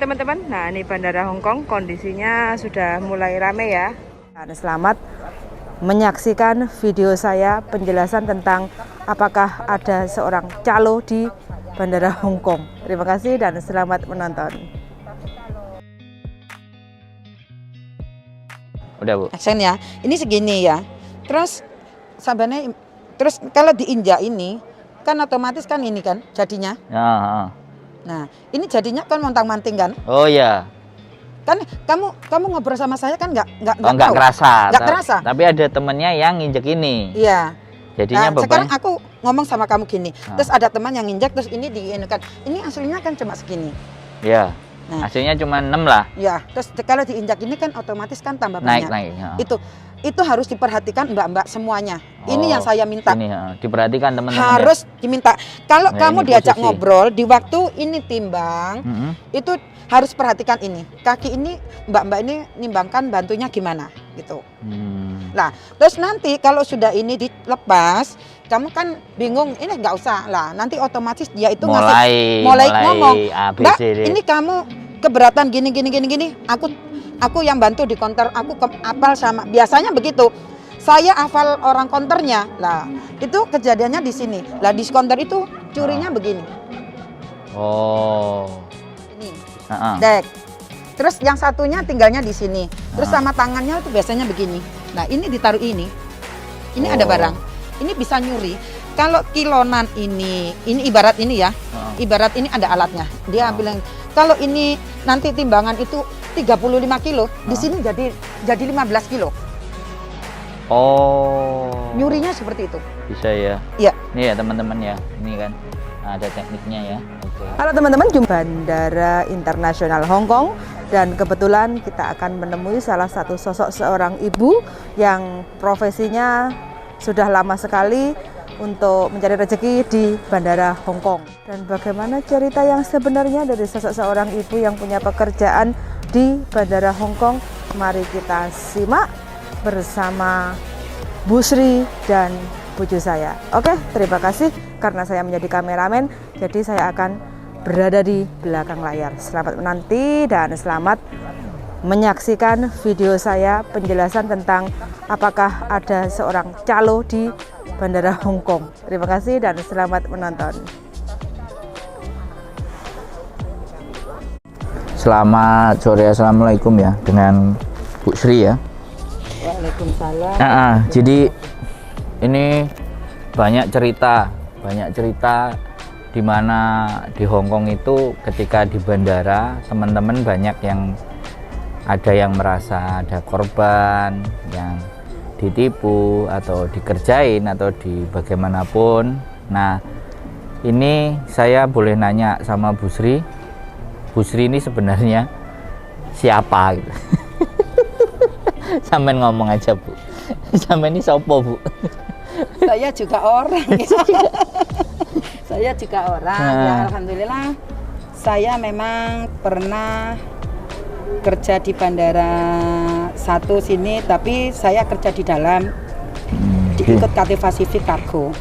teman-teman, nah ini Bandara Hongkong kondisinya sudah mulai rame ya. Dan selamat menyaksikan video saya penjelasan tentang apakah ada seorang calo di Bandara Hongkong. Terima kasih dan selamat menonton. Udah Bu. Aksen ya, ini segini ya. Terus sabarnya, terus kalau diinjak ini kan otomatis kan ini kan jadinya. Ya. Nah, ini jadinya kan montang-manting kan? Oh ya. Kan kamu ngobrol sama saya kan nggak Nggak kerasa. Nggak kerasa. Tapi ada temennya yang nginjek ini. Iya. Jadinya Nah, beban. sekarang aku ngomong sama kamu gini. Terus ada teman yang nginjek terus ini diinukan. Ini aslinya kan cuma segini. Ya. Nah, Hasilnya cuma 6 lah. ya, terus kalau diinjak ini kan otomatis kan tambah banyak. Naik. Ya. Itu harus diperhatikan mbak-mbak semuanya. Ini yang saya minta. Ini diperhatikan teman-teman. Harus diminta. Kalau Nah, kamu ini diajak posisi. ngobrol di waktu ini timbang, itu harus perhatikan ini. Kaki ini mbak-mbak ini nimbangkan bantunya gimana gitu. Nah, terus nanti kalau sudah ini dilepas, kamu kan bingung, ini nggak usah lah. Nanti otomatis dia itu mulai ngomong, Mbak, ini kamu keberatan gini. Aku yang bantu di counter, aku apal sama. Biasanya begitu. Saya hafal orang counternya. Lah, itu kejadiannya di sini. Lah di counter itu curinya begini. Oh. Ini. Dek. Terus yang satunya tinggalnya di sini. Terus sama tangannya itu biasanya begini. Nah, ini ditaruh ini. Ini ada barang. Ini bisa nyuri. Kalau kilonan ini ibarat ini ya. Ibarat ini ada alatnya. Dia bilang kalau ini nanti timbangan itu 35 kilo, di sini jadi 15 kilo. Oh. Nyurinya seperti itu. Bisa ya. Iya. Ini ya teman-teman ya. Ini kan ada tekniknya ya. Oke. Halo teman-teman, jumpa Bandara Internasional Hongkong dan kebetulan kita akan menemui salah satu sosok seorang ibu yang profesinya sudah lama sekali untuk mencari rezeki di Bandara Hongkong. Dan bagaimana cerita yang sebenarnya dari sosok seorang ibu yang punya pekerjaan di Bandara Hongkong? Mari kita simak bersama Bu Sri dan bucu saya. Oke, terima kasih karena saya menjadi kameramen, jadi saya akan berada di belakang layar. Selamat menanti dan selamat menyaksikan video saya penjelasan tentang apakah ada seorang calo di Bandara Hongkong. Terima kasih dan selamat menonton. Selamat sore, assalamualaikum ya dengan Bu Sri ya. Waalaikumsalam. Jadi ini banyak cerita di mana di Hongkong itu ketika di bandara teman-teman banyak yang ada yang merasa ada korban yang ditipu atau dikerjain atau di bagaimanapun. Nah, ini saya boleh nanya sama Bu Sri. Bu Sri ini sebenarnya siapa gitu? Sampai ngomong aja Bu. Sampai ini sopo Bu? Saya juga orang. Saya juga orang. Ya, alhamdulillah. Saya memang pernah kerja di bandara satu sini, tapi saya kerja di dalam diikut Cathay Pacific Cargo.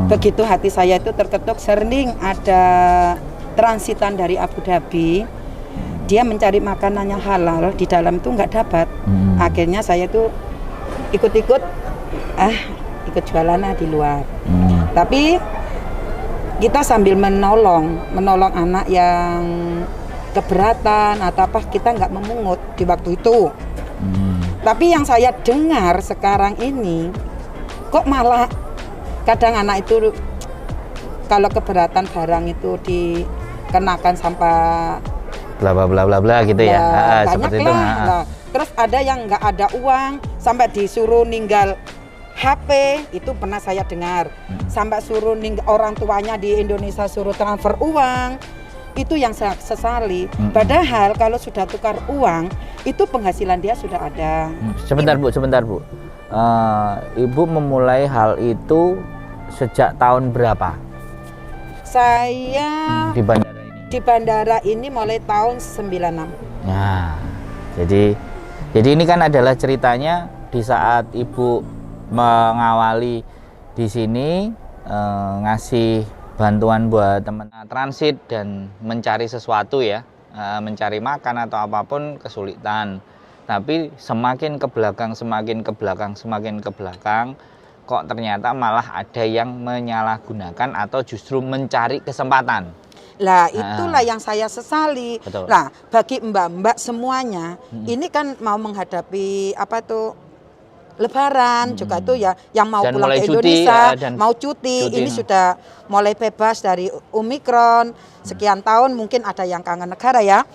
Begitu hati saya itu terketuk, sering ada transitan dari Abu Dhabi, dia mencari makanan yang halal di dalam itu nggak dapat. Akhirnya saya tuh ikut jualan di luar. Tapi kita sambil menolong anak yang keberatan atau apa, kita nggak memungut di waktu itu. Tapi yang saya dengar sekarang ini, kok malah kadang anak itu kalau keberatan barang itu dikenakan sampah bla bla bla bla bla gitu ya. Seperti itu. Nah, terus ada yang nggak ada uang sampai disuruh ninggal HP, itu pernah saya dengar. Sampai suruh orang tuanya di Indonesia suruh transfer uang. Itu yang saya sesali. Padahal kalau sudah tukar uang, itu penghasilan dia sudah ada. Sebentar Bu. Ibu memulai hal itu sejak tahun berapa? Saya di bandara ini. Di bandara ini mulai tahun 96. Nah, jadi ini kan adalah ceritanya di saat Ibu mengawali di sini ngasih bantuan buat teman transit dan mencari sesuatu ya. mencari makan atau apapun kesulitan. Tapi semakin ke belakang, kok ternyata malah ada yang menyalahgunakan atau justru mencari kesempatan. Lah itulah yang saya sesali. Betul. Lah bagi mbak-mbak semuanya, ini kan mau menghadapi apa tuh Lebaran juga itu ya, yang mau Dan pulang mulai ke cuti, Indonesia, dan mau cuti, ini nah. sudah mulai bebas dari Omikron, sekian tahun mungkin ada yang kangen negara ya.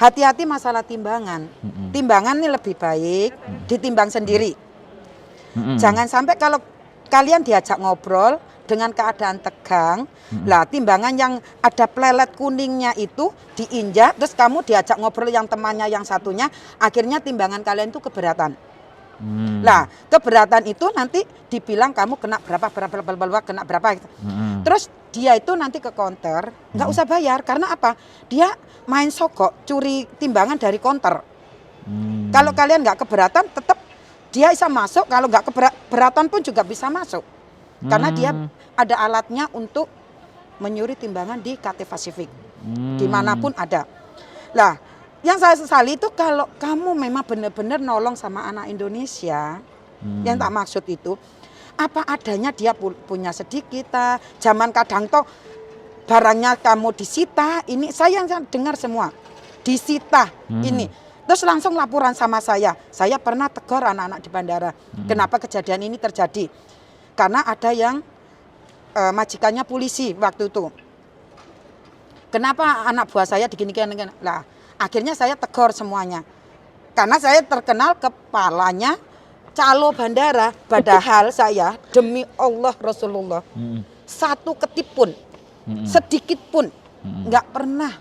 Hati-hati masalah timbangan. Timbangan ini lebih baik ditimbang sendiri. Jangan sampai kalau kalian diajak ngobrol dengan keadaan tegang, lah timbangan yang ada plelet kuningnya itu diinjak, terus kamu diajak ngobrol yang temannya yang satunya, akhirnya timbangan kalian itu keberatan. Lah keberatan itu nanti dibilang kamu kena berapa kena berapa gitu. Terus dia itu nanti ke counter nggak usah bayar karena apa? Dia main sogok curi timbangan dari counter. Kalau kalian nggak keberatan tetap dia bisa masuk, kalau nggak keberatan pun juga bisa masuk karena dia ada alatnya untuk menyuri timbangan di KT Pasifik dimanapun ada. Lah yang saya sesali itu kalau kamu memang benar-benar nolong sama anak Indonesia, yang tak maksud itu, apa adanya dia punya sedikit, zaman kadang toh barangnya kamu disita, ini saya yang dengar semua, disita ini. Terus langsung laporan sama saya pernah tegur anak-anak di bandara, kenapa kejadian ini terjadi? Karena ada yang majikannya polisi waktu itu. Kenapa anak buah saya digini-gini? Lah, akhirnya saya tegur semuanya. Karena saya terkenal kepalanya calo bandara. Padahal saya demi Allah Rasulullah satu ketip pun, sedikit pun nggak pernah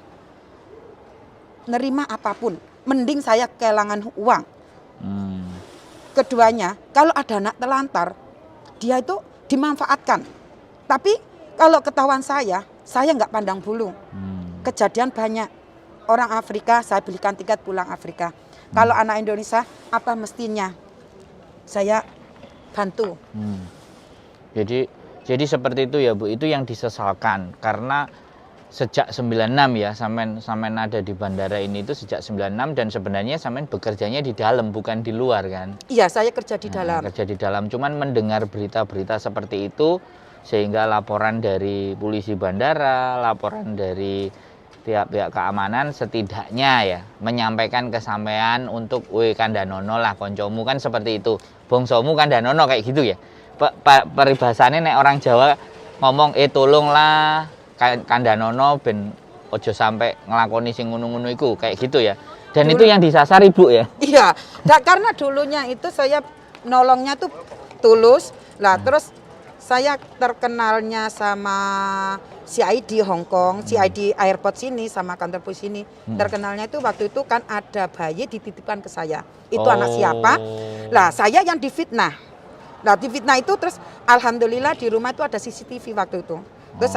nerima apapun. Mending saya kehilangan uang. Keduanya, kalau ada anak telantar, dia itu dimanfaatkan. Tapi kalau ketahuan saya nggak pandang bulu. Kejadian banyak. Orang Afrika, saya belikan tiket pulang Afrika. Kalau anak Indonesia, apa mestinya saya bantu. Jadi seperti itu ya Bu, itu yang disesalkan. Karena sejak 96 ya, sampean ada di bandara ini itu sejak 96 dan sebenarnya sampean bekerjanya di dalam, bukan di luar kan? Iya, saya kerja di dalam. Kerja di dalam, cuman mendengar berita-berita seperti itu, sehingga laporan dari polisi bandara, laporan dari pihak-pihak keamanan setidaknya ya menyampaikan ke sampean untuk kandhanono lah koncomu kan seperti itu. Bongsomu kandhanono kayak gitu ya. Peribahasane nek orang Jawa ngomong tolonglah kandhanono ben ojo sampai ngelakoni sing ngono-ngono iku kayak gitu ya. Dan dulu, itu yang disasar Ibu ya. Iya. Karena dulunya itu saya nolongnya tuh tulus. Lah terus saya terkenalnya sama CID Hong Kong, CID airport sini sama kantor polisi sini. Terkenalnya itu waktu itu kan ada bayi dititipkan ke saya. Itu anak siapa? Lah saya yang difitnah. Nah difitnah itu terus alhamdulillah di rumah itu ada CCTV waktu itu. Terus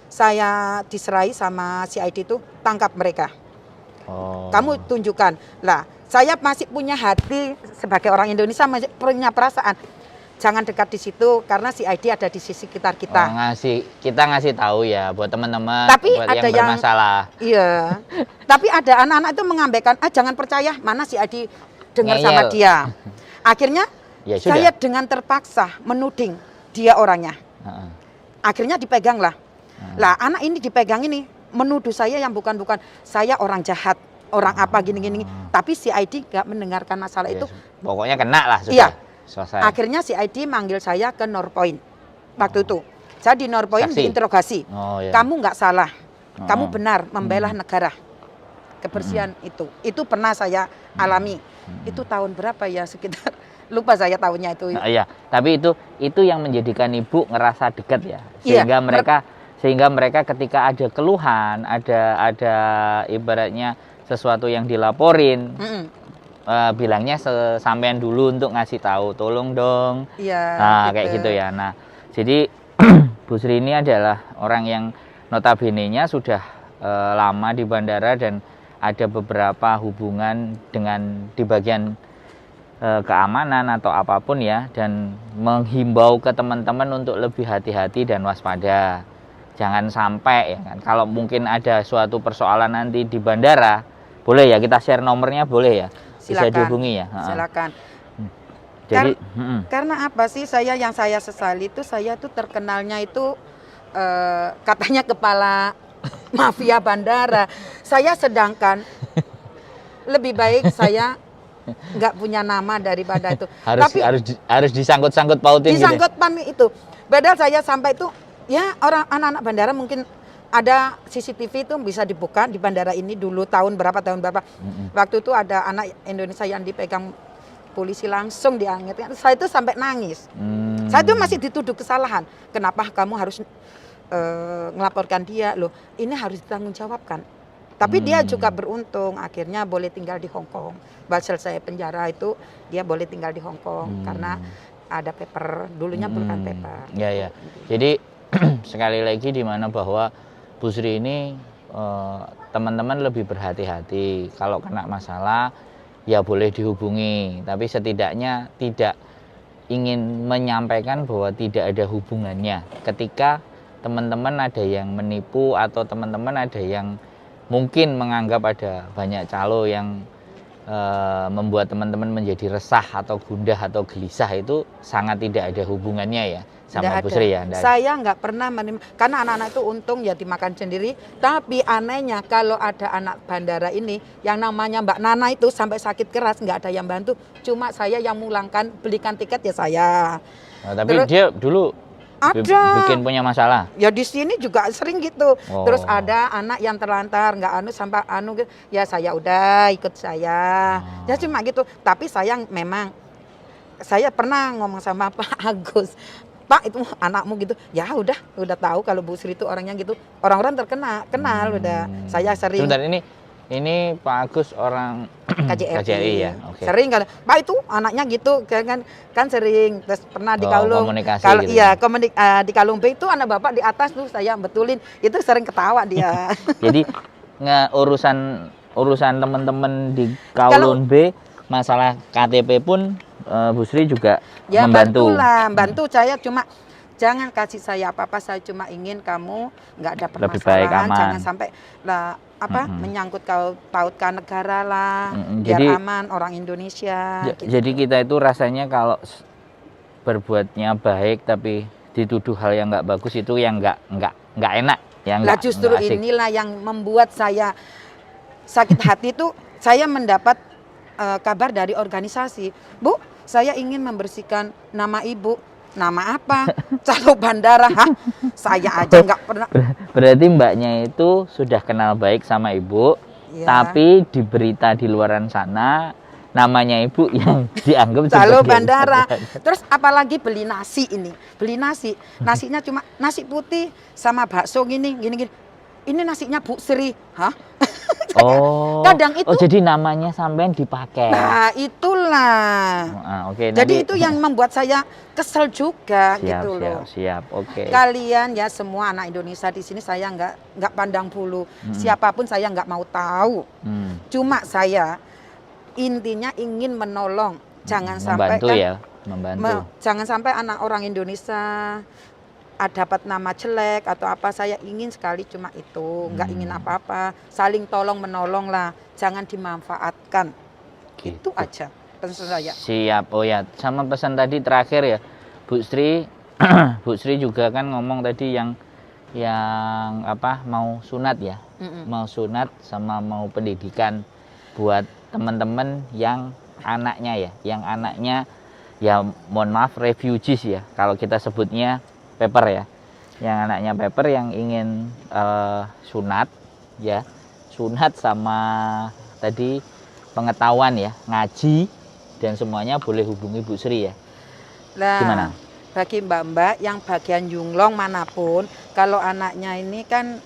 saya diserai sama CID itu tangkap mereka. Kamu tunjukkan. Lah saya masih punya hati sebagai orang Indonesia, masih punya perasaan. Jangan dekat di situ karena si ID ada di sisi sekitar kita. Kita ngasih tahu ya buat teman-teman buat ada yang bermasalah. Iya. Tapi ada anak-anak itu mengabaikan, jangan percaya mana si ID dengar sama dia. Akhirnya ya, saya dengan terpaksa menuding dia orangnya. Akhirnya dipegang lah. Lah anak ini dipegang ini menuduh saya yang bukan-bukan, saya orang jahat, orang apa gini-gini. Tapi si ID nggak mendengarkan masalah itu. Pokoknya kena lah sudah. Iya. Selesai. Akhirnya si ID manggil saya ke Norpoint waktu itu. Saya di Norpoint diinterogasi. Kamu nggak salah, kamu benar membela negara. Kebersihan itu pernah saya alami. Itu tahun berapa ya, sekitar lupa saya tahunnya itu. Iya, tapi itu yang menjadikan Ibu ngerasa dekat ya, sehingga mereka ketika ada keluhan, ada ibaratnya sesuatu yang dilaporin. Bilangnya sampean dulu untuk ngasih tahu, tolong dong. Iya. Nah, kayak gitu ya. Nah, jadi Bu Sri ini adalah orang yang notabene-nya sudah lama di bandara dan ada beberapa hubungan dengan di bagian keamanan atau apapun ya, dan menghimbau ke teman-teman untuk lebih hati-hati dan waspada. jangan sampai ya kan. Kalau mungkin ada suatu persoalan nanti di bandara, boleh ya kita share nomornya, boleh ya, bisa Silakan. dihubungi ya. Silakan. Jadi Karena apa sih yang saya sesali itu saya tuh terkenalnya itu katanya kepala mafia bandara. Saya sedangkan lebih baik saya nggak punya nama daripada itu. Tapi harus disangkut-sangkut pautin disangkut gitu. pan itu. Padahal saya sampai itu ya orang anak-anak bandara mungkin ada CCTV itu bisa dibuka di bandara ini dulu tahun berapa. Waktu itu ada anak Indonesia yang dipegang polisi langsung diangkat. Saya itu sampai nangis. Saya itu masih dituduh kesalahan. Kenapa kamu harus ngelaporkan dia? Loh, ini harus ditanggungjawabkan. Tapi dia juga beruntung akhirnya boleh tinggal di Hong Kong. Bahwa selesai penjara itu dia boleh tinggal di Hong Kong karena ada paper. Dulunya bukan paper. Ya. Jadi sekali lagi di mana bahwa Bu Sri ini teman-teman lebih berhati-hati. Kalau kena masalah ya boleh dihubungi, tapi setidaknya tidak ingin menyampaikan bahwa tidak ada hubungannya. Ketika teman-teman ada yang menipu atau teman-teman ada yang mungkin menganggap ada banyak calo yang membuat teman-teman menjadi resah atau gundah atau gelisah, itu sangat tidak ada hubungannya ya sama Bu Sri ya. Saya nggak pernah karena anak-anak itu untung ya dimakan sendiri. Tapi anehnya kalau ada anak bandara ini yang namanya Mbak Nana itu sampai sakit keras nggak ada yang bantu. Cuma saya yang mulangkan, belikan tiket ya saya. Nah, tapi dia dulu bikin punya masalah. Ya di sini juga sering gitu. Terus ada anak yang terlantar nggak sampai gitu. Ya saya udah ikut saya. Ya cuma gitu. Tapi saya pernah ngomong sama Pak Agus. Pak, itu anakmu gitu. Ya udah tahu kalau Bu Sri itu orangnya gitu. Orang-orang kenal udah. Saya sering. Sebentar, ini Pak Agus orang KJRI ya. Okay. Sering kan, Pak itu anaknya gitu kan sering. Terus pernah di Kalung. Komunikasi kalau gitu. Iya, di Kalung B itu anak Bapak di atas tuh saya betulin. Itu sering ketawa dia. Jadi urusan teman-teman di Kowloon B, masalah KTP pun Bu Sri juga ya, membantu. Bantu saya, cuma jangan kasih saya apa-apa, saya cuma ingin kamu nggak ada permasalahan, lebih baik, aman. Jangan sampai menyangkut pautkan negara lah, biar jadi, aman orang Indonesia. Gitu. Jadi kita itu rasanya kalau berbuatnya baik tapi dituduh hal yang nggak bagus itu yang nggak enak, yang lah justru inilah yang membuat saya sakit hati tuh. Saya mendapat kabar dari organisasi, Bu, saya ingin membersihkan nama Ibu. Nama apa? Calo bandara. Hah? Saya aja nggak pernah. Berarti mbaknya itu sudah kenal baik sama Ibu, ya. Tapi di berita di luaran sana namanya Ibu yang dianggap calo bandara. Terus apalagi beli nasi ini. Beli nasi. Nasinya cuma nasi putih sama bakso gini. Ini nasinya Bu Sri. Hah? Kadang itu. Jadi namanya sampean dipakai. Nah, itulah. Oke, jadi itu yang membuat saya kesel juga. Siap. Oke. Kalian ya semua anak Indonesia di sini saya nggak pandang bulu. Siapapun saya nggak mau tahu. Cuma saya intinya ingin menolong. Jangan membantu sampai membantu. Jangan sampai anak orang Indonesia dapat nama jelek atau apa. Saya ingin sekali cuma itu, nggak ingin apa-apa, saling tolong menolong lah, jangan dimanfaatkan gitu. Itu aja pesan saya. Siap. Oh ya, sama pesan tadi terakhir ya Bu Sri. Bu Sri juga kan ngomong tadi yang mau sunat ya, mau sunat sama mau pendidikan buat teman-teman yang anaknya ya mohon maaf refugees ya kalau kita sebutnya, paper ya, yang anaknya paper yang ingin sunat sama tadi pengetahuan ya, ngaji dan semuanya, boleh hubungi Bu Sri ya. Gimana? Bagi mbak-mbak yang bagian Yunglong manapun, kalau anaknya ini kan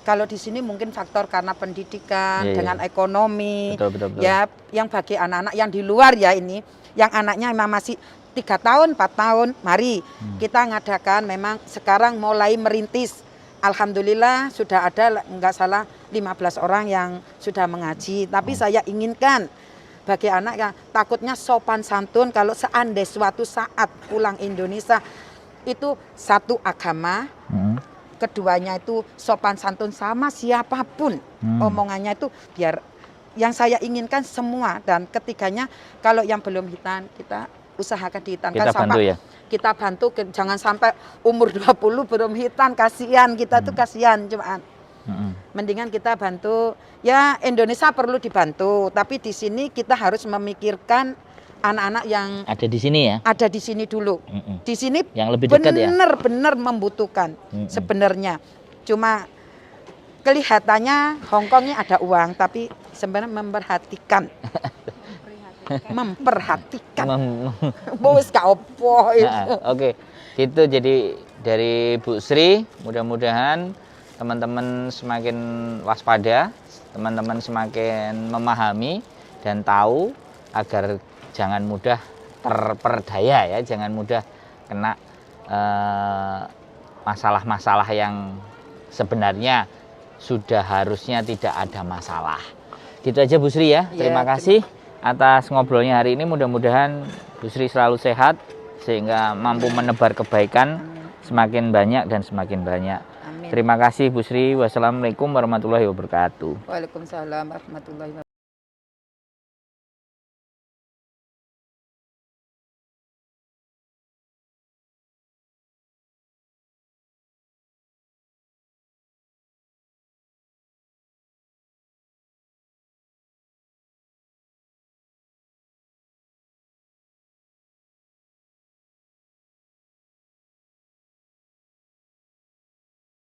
kalau di sini mungkin faktor karena pendidikan dengan ekonomi. Betul. Ya, yang bagi anak-anak yang di luar ya ini, yang anaknya memang masih 3 tahun, 4 tahun, mari kita ngadakan, memang sekarang mulai merintis. Alhamdulillah sudah ada nggak salah 15 orang yang sudah mengaji. Tapi saya inginkan bagi anak yang takutnya sopan santun, kalau seandainya suatu saat pulang Indonesia itu satu agama, keduanya itu sopan santun sama siapapun omongannya itu biar yang saya inginkan semua, dan ketiganya kalau yang belum hitan kita usahakan dihitankan, Kita bantu ya. kita bantu jangan sampai umur 20 belum hitan, kasihan kita tuh kasihan cuman. Mendingan kita bantu ya, Indonesia perlu dibantu, tapi di sini kita harus memikirkan anak-anak yang Ada di sini ya. ada di sini dulu. Di sini Yang lebih dekat ya. benar-benar membutuhkan sebenarnya. Cuma kelihatannya Hong Kong ini ada uang, tapi sebenarnya memperhatikan. Memperhatikan. Bos gak opo itu. Oke, gitu. Jadi dari Bu Sri, mudah-mudahan teman-teman semakin waspada, teman-teman semakin memahami dan tahu agar jangan mudah terperdaya ya, jangan mudah kena masalah-masalah yang sebenarnya sudah harusnya tidak ada masalah. Gitu aja Bu Sri ya. Terima kasih atas ngobrolnya hari ini. Mudah-mudahan Bu Sri selalu sehat sehingga mampu menebar kebaikan semakin banyak dan semakin banyak. Amin. Terima kasih Bu Sri. Wassalamualaikum warahmatullahi wabarakatuh. Waalaikumsalam warahmatullahi wabarakatuh.